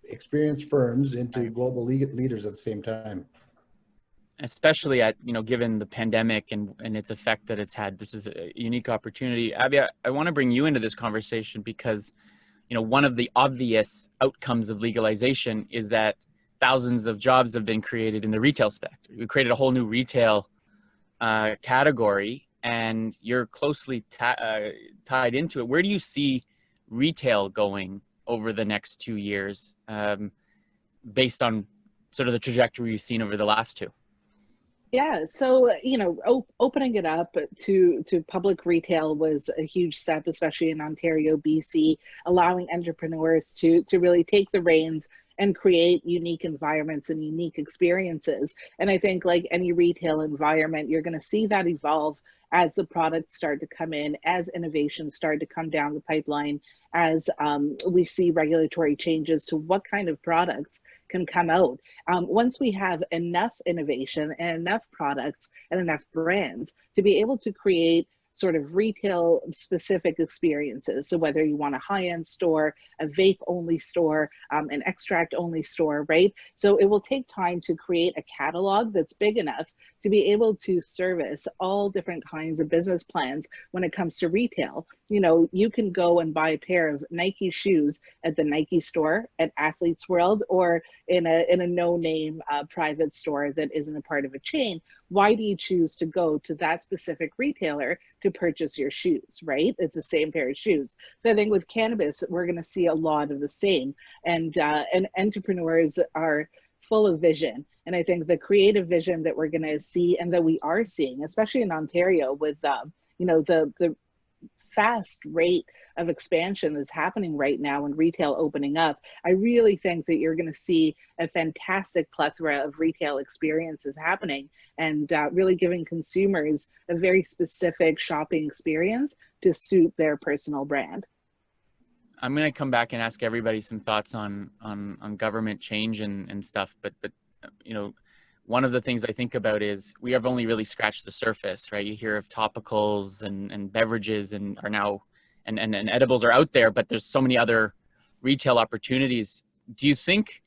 experienced firms into global leaders at the same time. Especially at, given the pandemic and its effect that it's had. This is a unique opportunity. Abby, I want to bring you into this conversation because, one of the obvious outcomes of legalization is that thousands of jobs have been created in the retail sector. We created a whole new retail category, and you're closely tied into it. Where do you see retail going over the next 2 years, based on sort of the trajectory you've seen over the last two? Yeah, so opening it up to public retail was a huge step, especially in Ontario, BC, allowing entrepreneurs to really take the reins and create unique environments and unique experiences. And I think, like any retail environment, you're going to see that evolve as the products start to come in, as innovations start to come down the pipeline, as we see regulatory changes to what kind of products can come out. Once we have enough innovation and enough products and enough brands to be able to create sort of retail specific experiences. So whether you want a high-end store, a vape only store, an extract only store, right? So it will take time to create a catalog that's big enough to be able to service all different kinds of business plans when it comes to retail. You can go and buy a pair of Nike shoes at the Nike store at Athletes World, or in a no-name private store that isn't a part of a chain. Why do you choose to go to that specific retailer to purchase your shoes, right? It's the same pair of shoes. So I think with cannabis, we're going to see a lot of the same, and entrepreneurs are full of vision. And I think the creative vision that we're going to see, and that we are seeing, especially in Ontario with the fast rate of expansion that's happening right now and retail opening up, I really think that you're going to see a fantastic plethora of retail experiences happening, and really giving consumers a very specific shopping experience to suit their personal brand. I'm going to come back and ask everybody some thoughts on government change and stuff. But you know, one of the things I think about is we have only really scratched the surface, right? You hear of topicals and beverages and are now, and edibles are out there, but there's so many other retail opportunities. Do you think,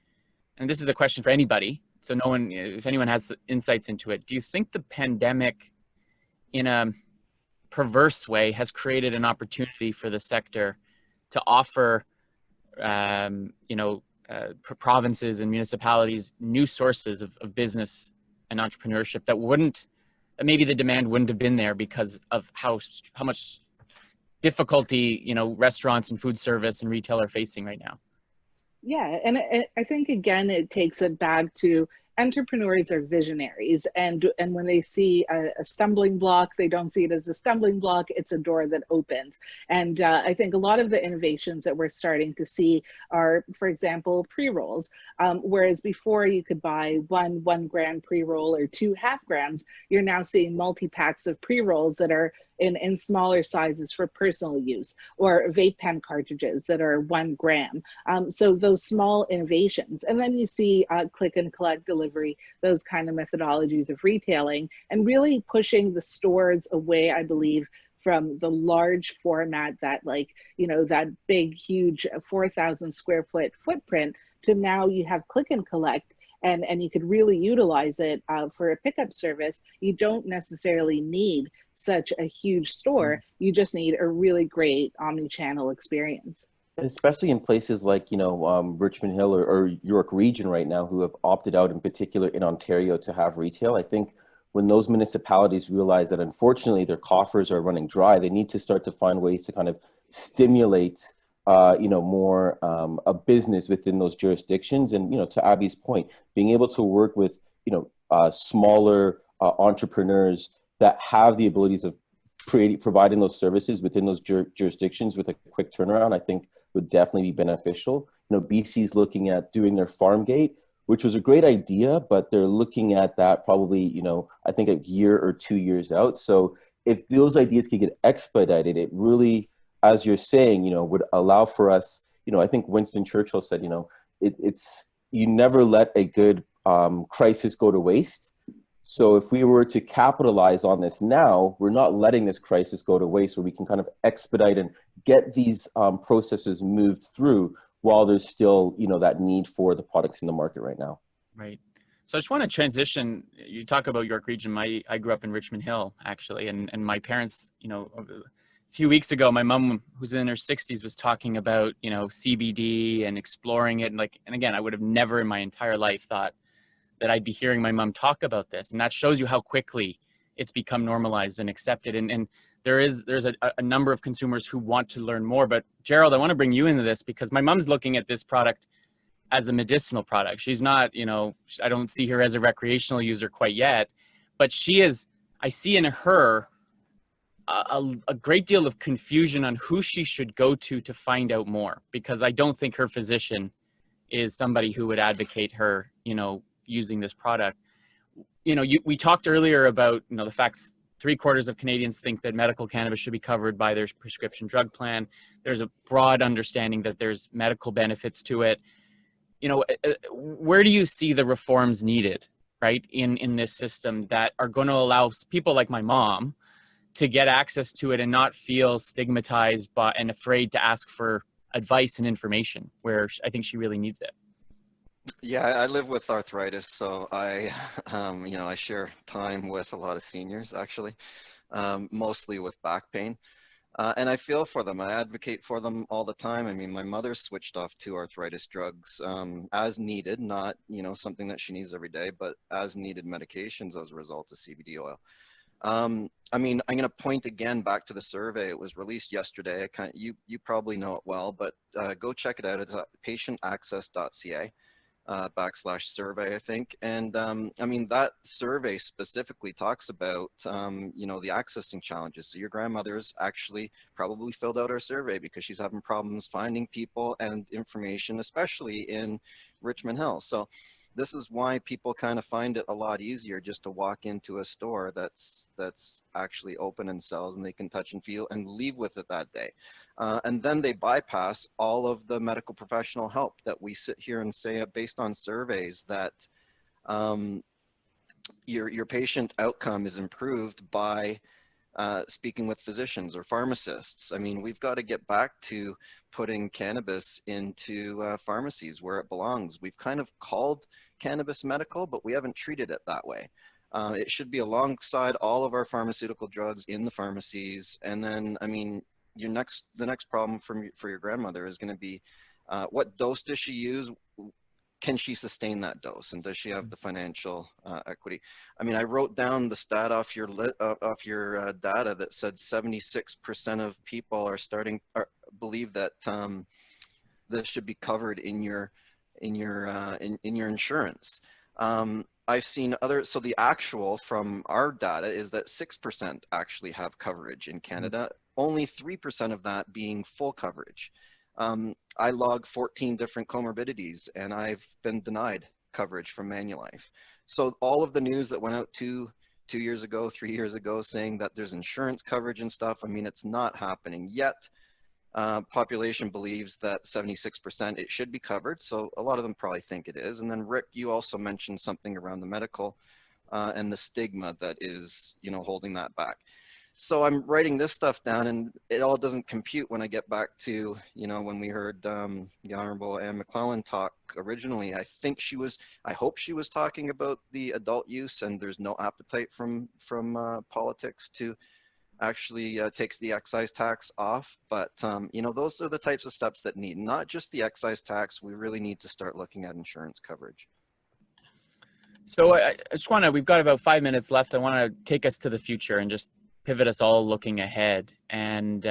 and this is a question for anybody, so no one, if anyone has insights into it, do you think the pandemic in a perverse way has created an opportunity for the sector to offer, provinces and municipalities new sources of business and entrepreneurship that maybe the demand wouldn't have been there because of how much difficulty, restaurants and food service and retail are facing right now? Yeah, and I think, again, it takes it back to entrepreneurs are visionaries, and when they see a stumbling block, they don't see it as a stumbling block, it's a door that opens. And I think a lot of the innovations that we're starting to see are, for example, pre-rolls. Whereas before you could buy one 1 gram pre-roll or 2 half grams, you're now seeing multi-packs of pre-rolls that are in smaller sizes for personal use, or vape pen cartridges that are 1 gram. So those small innovations. And then you see click and collect delivery, those kind of methodologies of retailing, and really pushing the stores away, I believe, from the large format, that that big, huge 4,000 square foot footprint, to now you have click and collect. And you could really utilize it for a pickup service. You don't necessarily need such a huge store. You just need a really great omni-channel experience. Especially in places like, Richmond Hill or York Region right now, who have opted out, in particular in Ontario, to have retail. I think when those municipalities realize that unfortunately their coffers are running dry, they need to start to find ways to kind of stimulate more a business within those jurisdictions. And, to Abby's point, being able to work with, smaller entrepreneurs that have the abilities of providing those services within those jurisdictions with a quick turnaround, I think would definitely be beneficial. BC's looking at doing their farm gate, which was a great idea, but they're looking at that probably, I think a year or 2 years out. So if those ideas could get expedited, it really, as you're saying, would allow for us, I think Winston Churchill said, it's you never let a good crisis go to waste. So if we were to capitalize on this now, we're not letting this crisis go to waste, where we can kind of expedite and get these processes moved through while there's still, that need for the products in the market right now. Right. So I just want to transition. You talk about York Region. I grew up in Richmond Hill, actually, and my parents, a few weeks ago, my mom, who's in her 60s, was talking about, CBD and exploring it. And again, I would have never in my entire life thought that I'd be hearing my mom talk about this. And that shows you how quickly it's become normalized and accepted. And there's a number of consumers who want to learn more. But Gerald, I want to bring you into this, because my mom's looking at this product as a medicinal product. She's not, I don't see her as a recreational user quite yet, but she is, I see in her a great deal of confusion on who she should go to find out more, because I don't think her physician is somebody who would advocate her, using this product. We talked earlier about, the fact 3/4 of Canadians think that medical cannabis should be covered by their prescription drug plan. There's a broad understanding that there's medical benefits to it. Where do you see the reforms needed, right, in this system that are going to allow people like my mom to get access to it and not feel stigmatized and afraid to ask for advice and information, where I think she really needs it? Yeah, I live with arthritis, so I share time with a lot of seniors, actually, mostly with back pain. And I feel for them. I advocate for them all the time. I mean, my mother switched off 2 arthritis drugs as needed, not, something that she needs every day, but as needed medications as a result of CBD oil. I mean, I'm going to point again back to the survey. It was released yesterday. You probably know it well, but go check it out. It's at patientaccess.ca. /survey, I think. And I mean, that survey specifically talks about, you know, the accessing challenges. So your grandmother's actually probably filled out our survey because she's having problems finding people and information, especially in Richmond Hill. So this is why people kind of find it a lot easier just to walk into a store that's actually open and sells, and they can touch and feel and leave with it that day. And then they bypass all of the medical professional help that we sit here and say, based on surveys, that your patient outcome is improved by speaking with physicians or pharmacists. I mean, we've got to get back to putting cannabis into pharmacies where it belongs. We've kind of called cannabis medical, but we haven't treated it that way. It should be alongside all of our pharmaceutical drugs in the pharmacies. And then, I mean, the next problem for your grandmother is going to be, what dose does she use? Can she sustain that dose, and does she have the financial equity? I mean, I wrote down the stat off your data that said 76% of people believe that this should be covered in your insurance. I've seen so the actual from our data is that 6% actually have coverage in Canada, only 3% of that being full coverage. I log 14 different comorbidities, and I've been denied coverage from Manulife. So all of the news that went out two years ago, 3 years ago, saying that there's insurance coverage and stuff, I mean, it's not happening yet. Population believes that 76% it should be covered, so a lot of them probably think it is. And then Rick, you also mentioned something around the medical and the stigma that is, you know, holding that back. So I'm writing this stuff down, and it all doesn't compute when I get back to, you know, when we heard the Honorable Anne McLellan talk originally. I hope she was talking about the adult use, and there's no appetite from politics to actually takes the excise tax off. But, you know, those are the types of steps that need, not just the excise tax. We really need to start looking at insurance coverage. So I just want to, we've got about 5 minutes left. I want to take us to the future and just pivot us all looking ahead. And,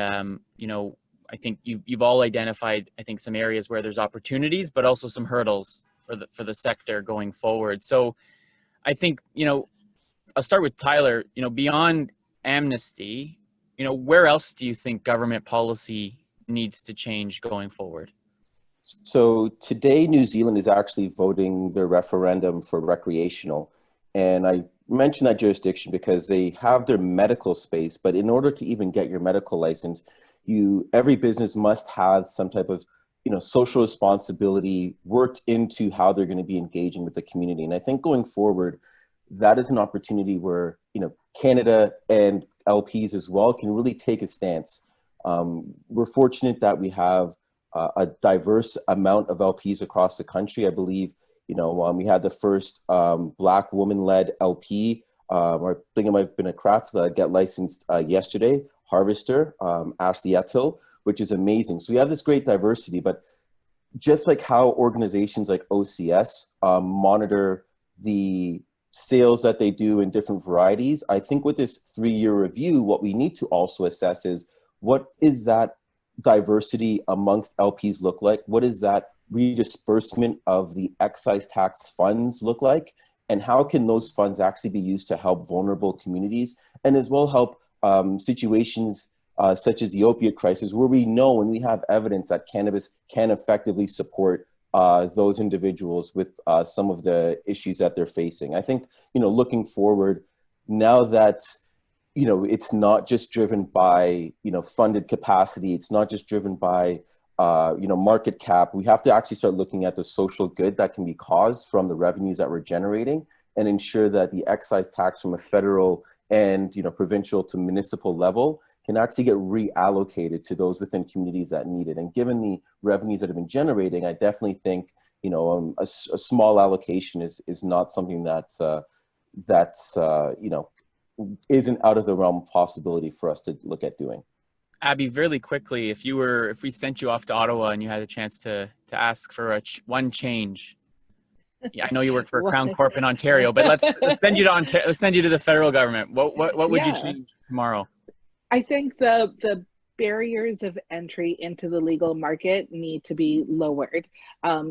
you know, I think you've all identified, I think, some areas where there's opportunities, but also some hurdles for the sector going forward. So I think, you know, I'll start with Tyler. You know, beyond amnesty, you know, where else do you think government policy needs to change going forward? So today, New Zealand is actually voting their referendum for recreational. And I mention that jurisdiction because they have their medical space, but in order to even get your medical license, every business must have some type of, you know, social responsibility worked into how they're going to be engaging with the community. And I think going forward, that is an opportunity where, you know, Canada and LPs as well can really take a stance. We're fortunate that we have a diverse amount of LPs across the country. I believe, you know, we had the first Black woman-led LP, or I think it might have been a craft get licensed yesterday, Harvester, Ashley Ettil, which is amazing. So we have this great diversity, but just like how organizations like OCS monitor the sales that they do in different varieties, I think with this 3-year review, what we need to also assess is, what is that diversity amongst LPs look like? What is that redisbursement of the excise tax funds look like? And how can those funds actually be used to help vulnerable communities, and as well help situations such as the opiate crisis, where we know when we have evidence that cannabis can effectively support those individuals with some of the issues that they're facing. I think, you know, looking forward, now that, you know, it's not just driven by, you know, funded capacity, it's not just driven by, you know, market cap, we have to actually start looking at the social good that can be caused from the revenues that we're generating, and ensure that the excise tax from a federal and, you know, provincial to municipal level can actually get reallocated to those within communities that need it. And given the revenues that have been generating, I definitely think, you know, a small allocation is not something that's you know, isn't out of the realm of possibility for us to look at doing. Abby, really quickly, if we sent you off to Ottawa and you had a chance to ask for one change, yeah, I know you work for a Crown Corp in Ontario, but let's send you to let's send you to the federal government. What would you change tomorrow? I think the barriers of entry into the legal market need to be lowered.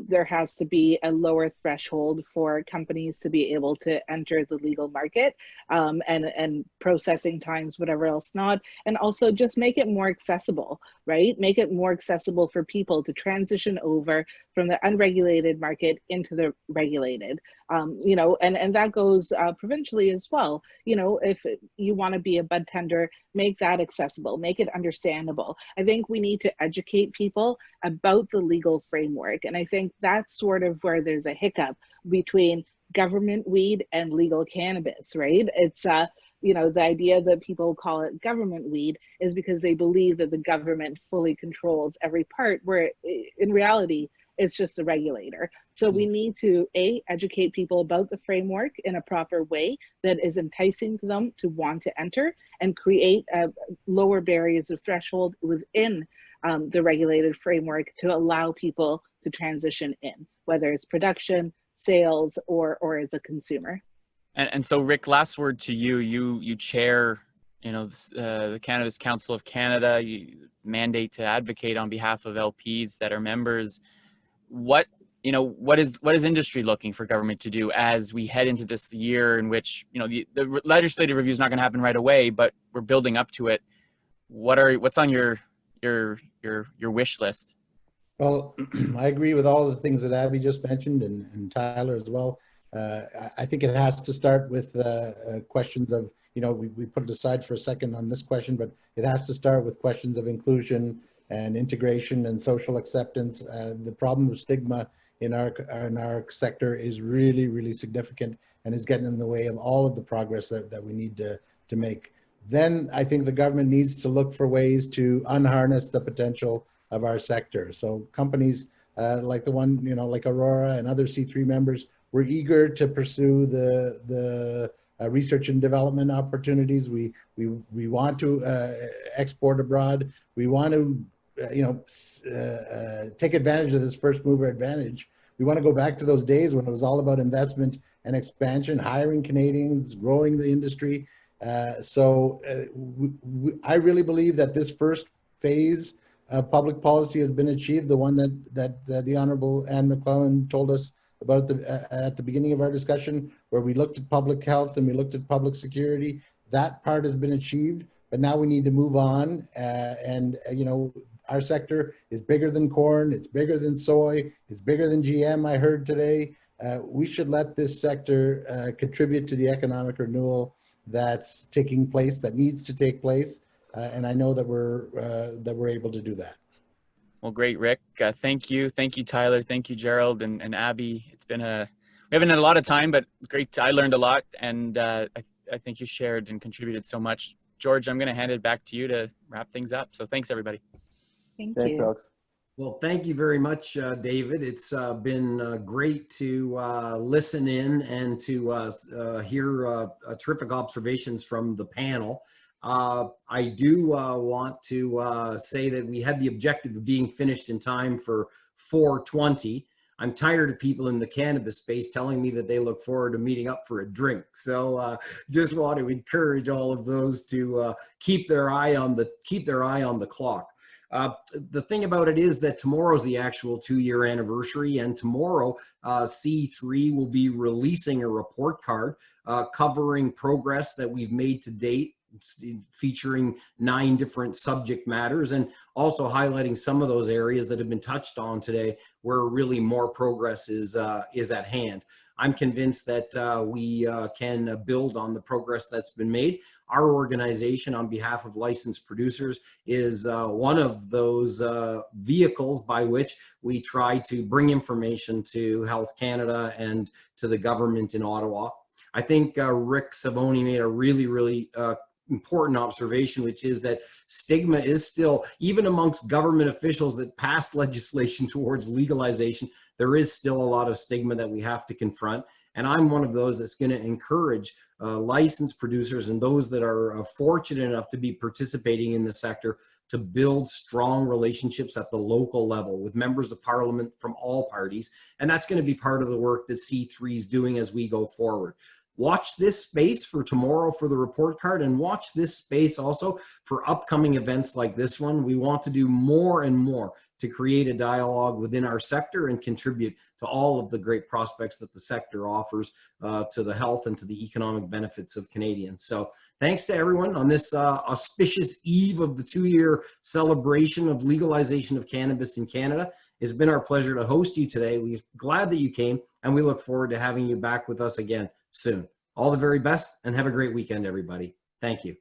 There has to be a lower threshold for companies to be able to enter the legal market, and processing times, whatever else not. And also just make it more accessible, right? Make it more accessible for people to transition over from the unregulated market into the regulated. And that goes provincially as well. If you want to be a bud tender, make that accessible, make it understandable. I think we need to educate people about the legal framework. And I think that's sort of where there's a hiccup between government weed and legal cannabis, right? It's, the idea that people call it government weed is because they believe that the government fully controls every part, where in reality, it's just a regulator. So we need to, educate people about the framework in a proper way that is enticing to them to want to enter, and create lower barriers of threshold within the regulated framework to allow people to transition in, whether it's production, sales, or as a consumer. And so, Rick, last word to you. You chair, the Cannabis Council of Canada. You mandate to advocate on behalf of LPs that are members. What is industry looking for government to do as we head into this year in which the legislative review is not going to happen right away, but we're building up to it? What's on your wish list? Well, I agree with all the things that Abby just mentioned, and Tyler as well. I think it has to start with questions of, we put it aside for a second on this question, but it has to start with questions of inclusion and integration and social acceptance. The problem of stigma in our sector is really, really significant, and is getting in the way of all of the progress that we need to make. Then I think the government needs to look for ways to unharness the potential of our sector. So companies like the one, like Aurora and other C3 members, we're eager to pursue the research and development opportunities. We want to export abroad. We want to take advantage of this first mover advantage. We want to go back to those days when it was all about investment and expansion, hiring Canadians, growing the industry. I really believe that this first phase of public policy has been achieved, the one that the Honourable Anne McLellan told us about at the beginning of our discussion, where we looked at public health and we looked at public security. That part has been achieved, but now we need to move on. Our sector is bigger than corn, it's bigger than soy, it's bigger than GM, I heard today. We should let this sector contribute to the economic renewal that's taking place, that needs to take place. And I know that we're able to do that. Well, great, Rick. Thank you, Tyler. Thank you, Gerald and Abby. It's been we haven't had a lot of time, but great. I learned a lot, and I think you shared and contributed so much. George, I'm going to hand it back to you to wrap things up. So thanks, everybody. Thanks, Alex. Well, thank you very much, David. It's been great to listen in and to hear terrific observations from the panel. I do want to say that we had the objective of being finished in time for 4:20. I'm tired of people in the cannabis space telling me that they look forward to meeting up for a drink. So just want to encourage all of those to keep their eye on the clock. The thing about it is that tomorrow's the actual 2-year anniversary, and tomorrow C3 will be releasing a report card covering progress that we've made to date, featuring 9 different subject matters, and also highlighting some of those areas that have been touched on today where really more progress is at hand. I'm convinced that we can build on the progress that's been made. Our organization, on behalf of licensed producers, is one of those vehicles by which we try to bring information to Health Canada and to the government in Ottawa. I think Rick Savoni made a really important observation, which is that stigma is still, even amongst government officials that pass legislation towards legalization, there is still a lot of stigma that we have to confront. And I'm one of those that's going to encourage licensed producers and those that are fortunate enough to be participating in the sector to build strong relationships at the local level with members of parliament from all parties. And that's going to be part of the work that C3 is doing as we go forward. Watch this space for tomorrow for the report card, and watch this space also for upcoming events like this one. We want to do more and more to create a dialogue within our sector and contribute to all of the great prospects that the sector offers to the health and to the economic benefits of Canadians. So thanks to everyone on this auspicious eve of the 2-year celebration of legalization of cannabis in Canada. It's been our pleasure to host you today. We're glad that you came, and we look forward to having you back with us again soon. All the very best, and have a great weekend, everybody. Thank you.